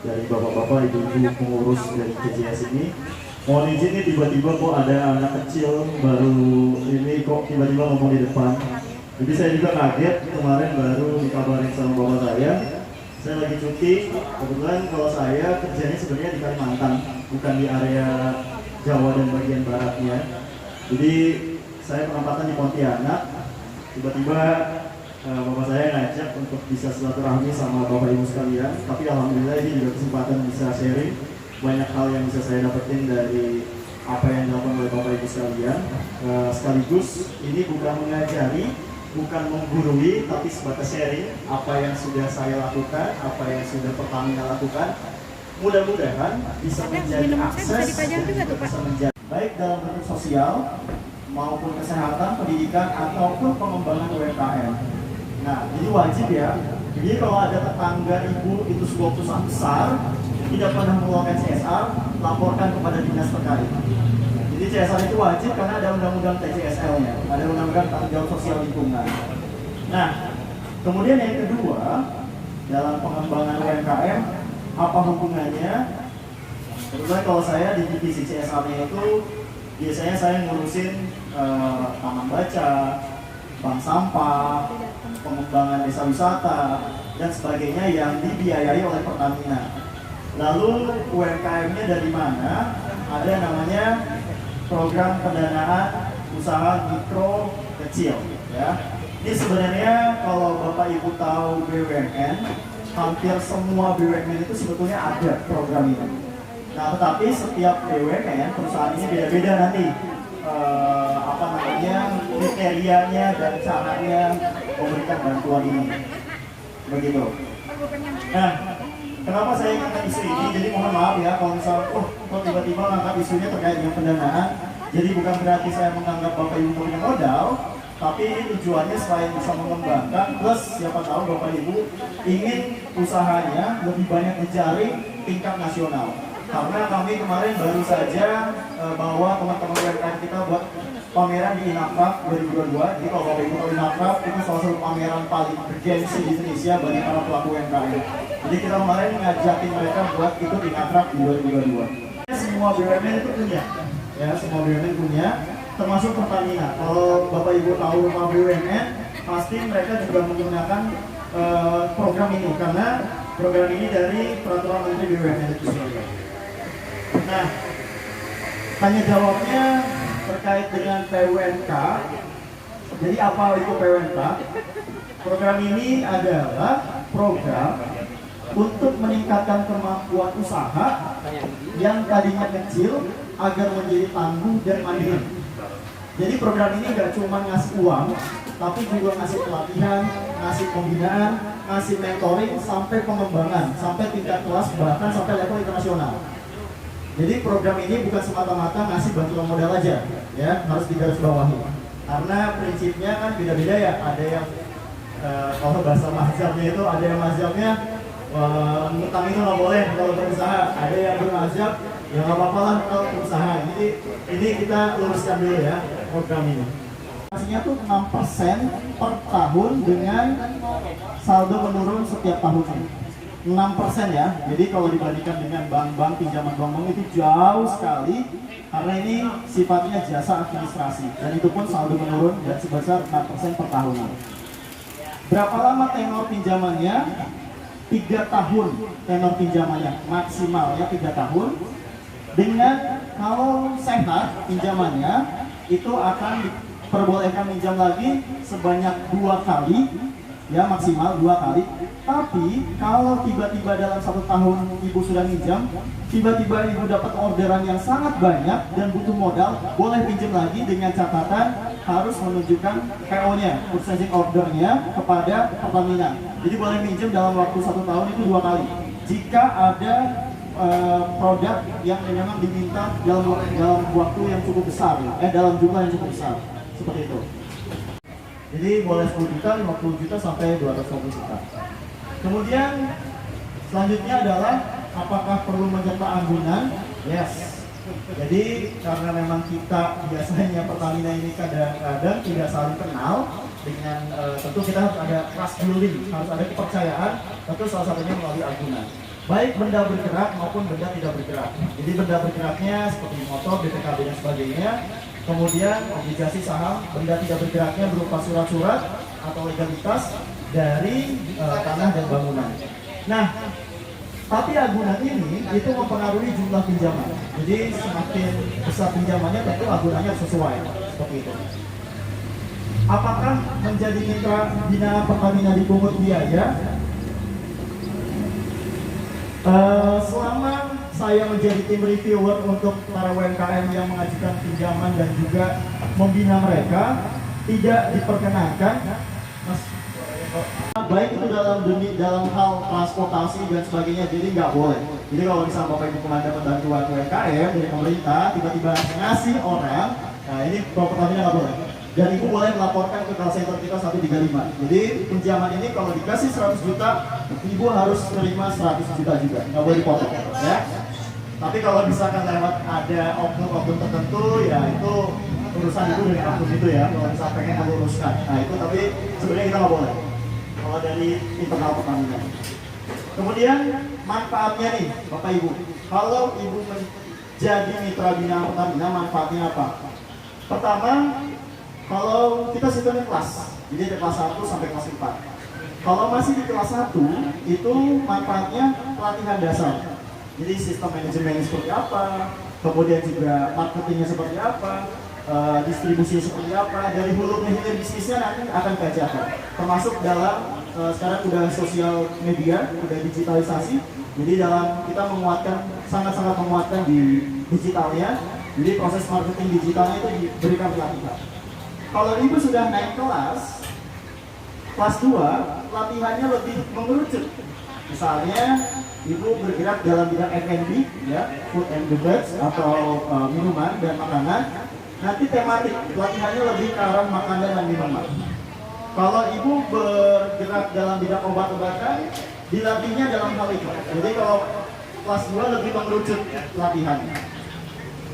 dari bapak-bapak, ibu-ibu pengurus dari CCS ini. Mohon izin nih, tiba-tiba kok ada anak kecil baru ini kok tiba-tiba ngomong di depan. Jadi saya juga kaget, kemarin baru dikabarin sama bapak saya lagi cuti. Kebetulan kalau saya kerjanya sebenarnya di Kalimantan, bukan di area Jawa dan bagian baratnya. Jadi saya penempatan di Pontianak. Tiba-tiba bapak saya ngajak untuk bisa silaturahmi sama bapak ibu sekalian. Tapi alhamdulillah ini juga kesempatan bisa sharing banyak hal yang bisa saya dapetin dari apa yang dilakukan oleh bapak ibu sekalian. Sekaligus ini bukan mengajari, bukan menggurui, tapi sebatas sharing apa yang sudah saya lakukan, apa yang sudah Pertamina lakukan. Mudah-mudahan bisa menjadi akses, bisa menjadi baik dalam bentuk sosial maupun kesehatan, pendidikan ataupun pengembangan UMKM. Nah, ini wajib ya. Jadi kalau ada tetangga ibu itu sebuah perusahaan besar tidak pernah mengeluarkan CSR, laporkan kepada dinas terkait. Jadi CSR itu wajib karena ada undang-undang TCSL-nya, ada undang-undang tanggung jawab sosial lingkungan. Nah, kemudian yang kedua, dalam pengembangan UMKM, apa hubungannya? Kebetulan kalau saya di divisi CSR-nya itu, biasanya saya ngurusin taman baca, bank sampah, pengembangan desa wisata, dan sebagainya yang dibiayai oleh Pertamina. Lalu UMKM-nya dari mana? Ada namanya program pendanaan usaha mikro kecil. Ya, ini sebenarnya kalau Bapak Ibu tahu BUMN, hampir semua BUMN itu sebetulnya ada program ini. Nah, tetapi setiap BUMN perusahaan ini beda-beda nanti kriterianya dan caranya memberikan bantuan ini. Begitu. Nah, kenapa saya angkat isu ini? Jadi mohon maaf ya kalau misal, kok tiba-tiba angkat isunya terkait dengan pendanaan. Jadi bukan berarti saya menganggap Bapak Ibu punya modal, tapi ini tujuannya selain bisa mengembangkan, plus siapa tahu Bapak Ibu ingin usahanya lebih banyak dijaring tingkat nasional. Karena kami kemarin baru saja bawa teman-teman UMKM kita buat pameran di Inacraft 2022. Jadi kalau Bapak Ibu tahu Inacraft itu salah satu pameran paling bergensi di Indonesia bagi para pelaku UMKM. Jadi kita kemarin ngajakin mereka buat ikut Inacraft di 2022. Semua BUMN itu punya, ya semua BUMN punya, termasuk Pertamina. Kalau Bapak Ibu tahu rumah BUMN, pasti mereka juga menggunakan program ini karena program ini dari Peraturan Menteri BUMN itu sendiri. Nah, tanya jawabnya terkait dengan PUNK. Jadi apa itu PUNK? Program ini adalah program untuk meningkatkan kemampuan usaha yang tadinya kecil agar menjadi tangguh dan mandiri. Jadi program ini nggak cuma ngasih uang, tapi juga ngasih pelatihan, ngasih pembinaan, ngasih mentoring sampai pengembangan, sampai tingkat kelas bahkan sampai level internasional. Jadi program ini bukan semata-mata ngasih bantuan modal aja, ya harus digarisbawahi. Karena prinsipnya kan beda-beda ya. Ada yang kalau bahasa mazhabnya itu ada yang mazhabnya ngutang itu nggak boleh kalau berusaha. Ada yang bermazhab ya nggak apa-apa lah kalau berusaha. Jadi ini kita luruskan dulu ya program ini. Hasilnya tuh 6% per tahun dengan saldo menurun setiap tahunnya. 6% ya, jadi kalau dibandingkan dengan bank-bank, pinjaman bank-bank itu jauh sekali karena ini sifatnya jasa administrasi dan itu pun saldo menurun dan sebesar 4% per tahun. Berapa lama tenor pinjamannya? 3 tahun tenor pinjamannya, maksimalnya 3 tahun. Dengan kalau sehat pinjamannya itu akan diperbolehkan pinjam lagi sebanyak 2 kali, ya maksimal 2 kali. Tapi kalau tiba-tiba dalam 1 tahun ibu sudah minjam, tiba-tiba ibu dapat orderan yang sangat banyak dan butuh modal, boleh pinjam lagi dengan catatan harus menunjukkan PO-nya, purchasing order-nya kepada Pertamina. Jadi boleh minjam dalam waktu 1 tahun itu 2 kali. Jika ada produk yang memang diminta dalam waktu yang cukup besar, dalam jumlah yang cukup besar, seperti itu. Jadi boleh 10 juta, 50 juta sampai 250 juta. Kemudian selanjutnya adalah apakah perlu menyerta anggunan? Yes. Jadi karena memang kita biasanya Pertamina ini kadang-kadang tidak saling kenal dengan tentu kita harus ada trust building, harus ada kepercayaan, tentu salah satunya melalui anggunan. baik benda bergerak maupun benda tidak bergerak. Jadi benda bergeraknya seperti motor, BPKB dan sebagainya. Kemudian obligasi saham, benda tidak bergeraknya berupa surat-surat atau legalitas dari tanah dan bangunan. Nah, tapi agunan ini itu mempengaruhi jumlah pinjaman. Jadi semakin besar pinjamannya tentu agunannya sesuai seperti itu. Apakah menjadi mitra binaan Pertamina dipungut biaya? Selama saya menjadi tim reviewer untuk para UMKM yang mengajukan pinjaman dan juga membina mereka, tidak diperkenankan, baik itu dalam hal transportasi dan sebagainya, jadi nggak boleh. Jadi kalau misalnya Bapak Ibu Komandan bantuan UMKM dari pemerintah tiba-tiba ngasih orang, nah ini Pertamina nggak boleh. Dan Ibu boleh melaporkan ke call center kita 135. Jadi pinjaman ini kalau dikasih 100 juta, Ibu harus terima 100 juta juga, nggak boleh dipotong, ya. Tapi kalau misalkan lewat ada oknum-oknum tertentu, ya itu urusan Ibu dari oknum itu ya. Kalau misalkan pengen meluruskan, nah itu tapi sebenarnya kita nggak boleh. Kalau dari internal Pertamina. Kemudian manfaatnya nih, Bapak Ibu. Kalau Ibu menjadi mitra binaan Pertamina, manfaatnya apa? Pertama, kalau kita sistemnya kelas, jadi dari kelas 1 sampai kelas 4. Kalau masih di kelas 1, itu manfaatnya pelatihan dasar. Jadi sistem manajemennya seperti apa, kemudian juga marketingnya seperti apa, distribusinya seperti apa, dari hulu ke hilir bisnisnya nanti akan diajarkan. Termasuk dalam sekarang udah sosial media, udah digitalisasi, jadi dalam kita menguatkan, sangat-sangat menguatkan di digitalnya, jadi proses marketing digitalnya itu diberikan pelatihan. Kalau Ibu sudah naik kelas 2, latihannya lebih mengerucut. Misalnya, Ibu bergerak dalam bidang F&B, ya, food and beverage atau minuman dan makanan. Nanti tematik, latihannya lebih ke arah makanan dan minuman. Kalau Ibu bergerak dalam bidang obat-obatan, dilatihnya dalam hal itu. Jadi kalau kelas 2 lebih mengerucut latihannya.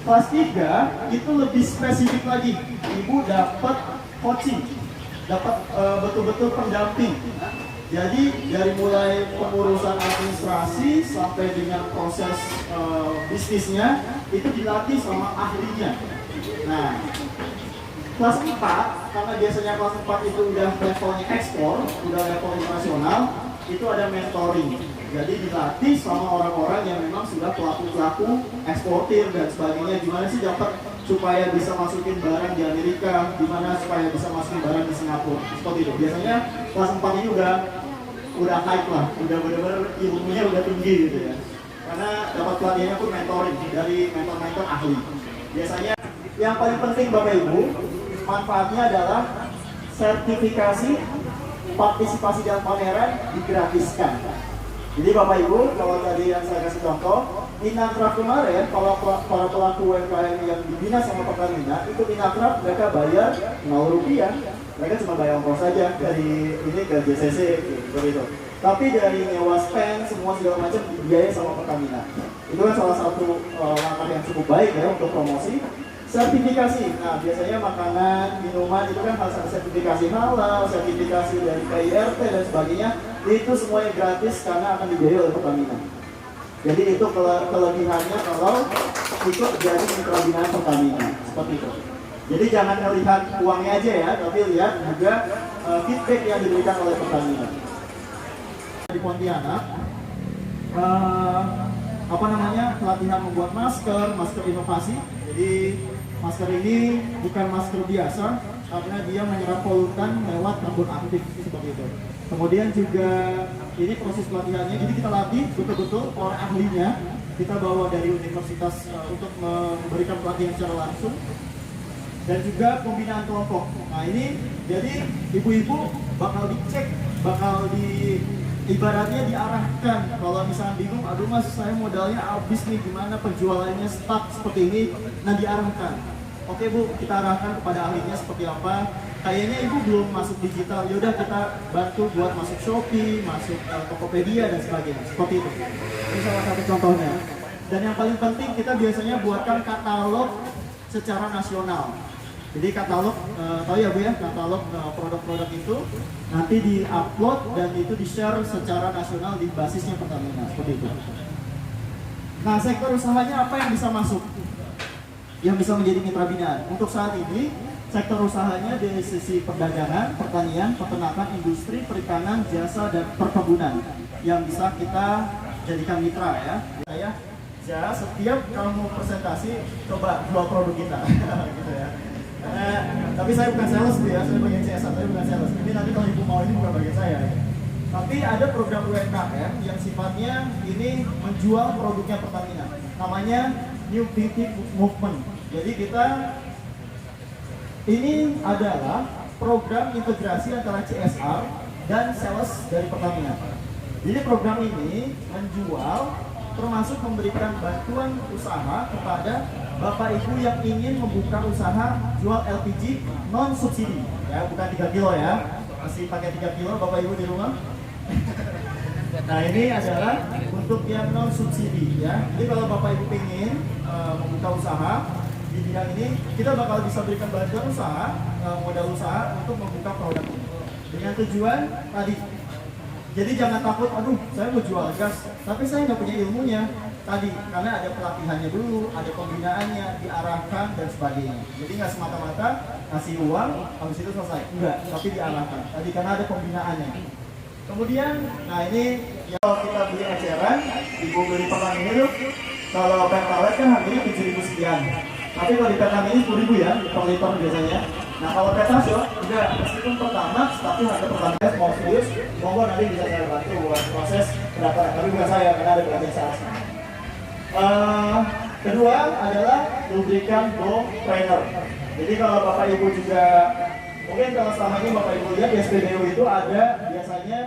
Kelas 3 itu lebih spesifik lagi. Ibu dapat coaching, dapat betul-betul pendamping. Jadi dari mulai pengurusan administrasi sampai dengan proses bisnisnya itu dilatih sama ahlinya. Nah, kelas 4, karena biasanya kelas 4 itu udah levelnya ekspor, udah level internasional, itu ada mentoring. Jadi dilatih sama orang-orang yang memang sudah pelaku-pelaku eksportir dan sebagainya. Gimana sih dapat supaya bisa masukin barang di Amerika, gimana supaya bisa masukin barang di Singapura, seperti itu. Biasanya kelas 4 ini udah hype lah, udah benar-benar ilmunya udah tinggi gitu ya. Karena dapat pelatihannya pun mentoring dari mentor-mentor ahli. Biasanya yang paling penting Bapak Ibu, manfaatnya adalah sertifikasi partisipasi dalam pameran digratiskan. Jadi Bapak Ibu, kalau tadi yang saya kasih contoh, Inakraf kemarin, kalau para pelaku UMKM yang dibina sama Pertamina, itu Inakraf mereka bayar 0 rupiah. Mereka cuma bayar ongkos saja dari ini ke JCC, seperti itu. Tapi dari nyewa stand, semua segala macam dibiayai sama Pertamina. Itu kan salah satu langkah yang cukup baik ya untuk promosi. Sertifikasi, nah biasanya makanan, minuman itu kan harus ada sertifikasi halal, sertifikasi dari KIRT dan sebagainya. Itu semuanya gratis karena akan dibiayai oleh Pertamina. Jadi itu kelebihannya kalau ikut jadi mitra binaan Pertamina, seperti itu. Jadi jangan melihat uangnya aja ya, tapi lihat juga feedback yang diberikan oleh Pertamina. Di Pontianak, pelatihan membuat masker inovasi. Jadi masker ini bukan masker biasa karena dia menyerap polutan lewat karbon aktif seperti itu. Kemudian juga ini proses pelatihannya, jadi kita latih betul-betul orang ahlinya, kita bawa dari universitas untuk memberikan pelatihan secara langsung dan juga pembinaan kelompok. Nah ini jadi ibu-ibu bakal dicek, ibaratnya diarahkan. Kalau misalnya bingung, aduh mas saya modalnya habis nih, gimana penjualannya stuck seperti ini, nah diarahkan. Oke bu, kita arahkan kepada ahlinya seperti apa. Kayaknya ibu belum masuk digital, yaudah kita bantu buat masuk Shopee, masuk Tokopedia dan sebagainya, seperti itu. Ini salah satu contohnya. Dan yang paling penting kita biasanya buatkan katalog secara nasional. Jadi katalog, tahu ya Bu ya, katalog produk-produk itu nanti di-upload dan itu di-share secara nasional di basisnya Pertamina, seperti itu. Nah, sektor usahanya apa yang bisa masuk? Yang bisa menjadi mitra binaan? Untuk saat ini, sektor usahanya dari sisi perdagangan, pertanian, peternakan, industri, perikanan, jasa, dan perkebunan yang bisa kita jadikan mitra ya. Ya, setiap kamu presentasi, coba jual produk kita, gitu ya. Tapi saya bukan sales ya, saya bagian CSR, saya bukan sales. Ini nanti kalau ibu mau ini bukan bagian saya. Ya. Tapi ada program UMKM yang sifatnya ini menjual produknya Pertamina. Namanya New Beauty Movement. Jadi kita ini adalah program integrasi antara CSR dan sales dari Pertamina. Jadi program ini menjual termasuk memberikan bantuan usaha kepada Bapak Ibu yang ingin membuka usaha jual LPG non subsidi ya, bukan 3 kilo ya, masih pakai 3 kilo Bapak Ibu di rumah. Nah ini adalah untuk yang non subsidi ya. Jadi kalau Bapak Ibu ingin membuka usaha di bidang ini, kita bakal bisa berikan bantuan usaha, modal usaha untuk membuka produk ini dengan tujuan tadi. Jadi jangan takut, aduh saya mau jual gas, tapi saya nggak punya ilmunya. Tadi, karena ada pelatihannya dulu, ada pembinaannya, diarahkan dan sebagainya. Jadi nggak semata-mata ngasih uang, habis itu selesai. Enggak, tapi diarahkan. Tadi karena ada pembinaannya. Kemudian, nah ini ya, kalau kita beli eceran, ibu beli Pertamina itu, kalau pertalite kan harganya 7.000 sekian. Tapi kalau di Pertamina 10.000 ya, per liter biasanya. Nah kalau Petasio, enggak, meskipun pertama, tapi harga Pertamina mau serius, monggo nanti bisa saya bantu buat proses pendaftaran. Tapi bukan saya, karena ada pelatihan saya. Kedua adalah lubrikan blow trainer. Jadi kalau Bapak Ibu juga, mungkin kalau selama ini Bapak Ibu lihat di SPBU itu ada biasanya